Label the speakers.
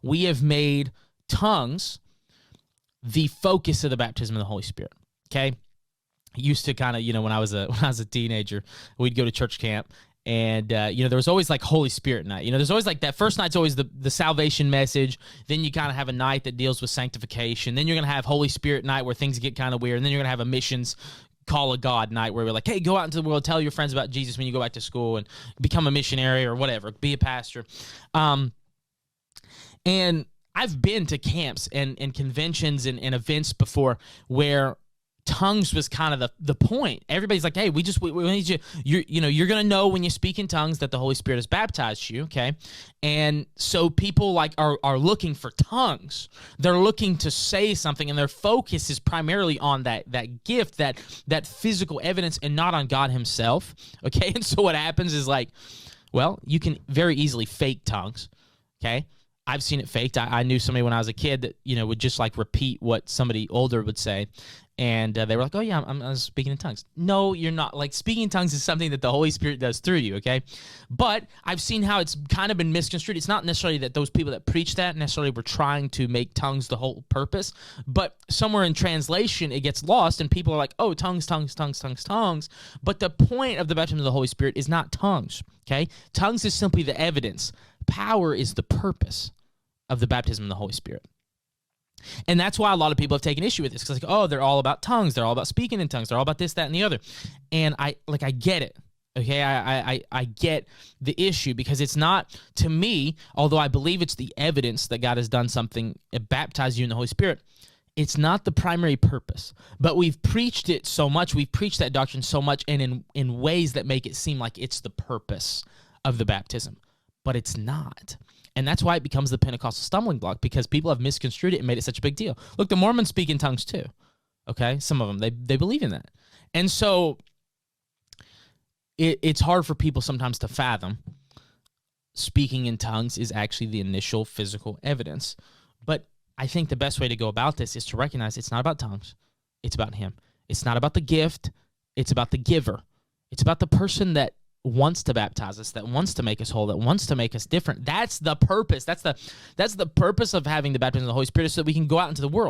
Speaker 1: we have made tongues the focus of the baptism of the Holy Spirit. Okay, used to kind of, when I was a teenager, we'd go to church camp, and there was always like Holy Spirit night. There's always like that first night's always the salvation message. Then you kind of have a night that deals with sanctification. Then you're gonna have Holy Spirit night where things get kind of weird. And then you're gonna have a missions call of God night where we're like, hey, go out into the world, tell your friends about Jesus when you go back to school and become a missionary or whatever, be a pastor. And I've been to camps and conventions and events before where tongues was kind of the point. Everybody's like, hey, we need you. You're going to know when you speak in tongues that the Holy Spirit has baptized you, okay? And so people like are looking for tongues. They're looking to say something, and their focus is primarily on that gift, that physical evidence, and not on God himself, okay? And so what happens is like, well, you can very easily fake tongues, okay? I've seen it faked. I knew somebody when I was a kid that, would just like repeat what somebody older would say. And they were like, oh yeah, I'm speaking in tongues. No, you're not. Like, speaking in tongues is something that the Holy Spirit does through you, okay? But I've seen how it's kind of been misconstrued. It's not necessarily that those people that preach that necessarily were trying to make tongues the whole purpose, but somewhere in translation, it gets lost, and people are like, oh, tongues. But the point of the baptism of the Holy Spirit is not tongues, okay? Tongues is simply the evidence. Power is the purpose of the baptism of the Holy Spirit. And that's why a lot of people have taken issue with this, because like, oh, they're all about tongues, they're all about speaking in tongues, they're all about this, that, and the other. And I get it. Okay, I get the issue, because it's not, to me, although I believe it's the evidence that God has done something, baptized you in the Holy Spirit, it's not the primary purpose. But we've preached it so much, we've preached that doctrine so much, and in ways that make it seem like it's the purpose of the baptism. But it's not. And that's why it becomes the Pentecostal stumbling block, because people have misconstrued it and made it such a big deal. Look, the Mormons speak in tongues too, okay? Some of them, they believe in that. And so it's hard for people sometimes to fathom speaking in tongues is actually the initial physical evidence. But I think the best way to go about this is to recognize it's not about tongues. It's about him. It's not about the gift. It's about the giver. It's about the person that wants to baptize us, that wants to make us whole, that wants to make us different. That's the purpose. That's the purpose of having the baptism of the Holy Spirit, is so that we can go out into the world.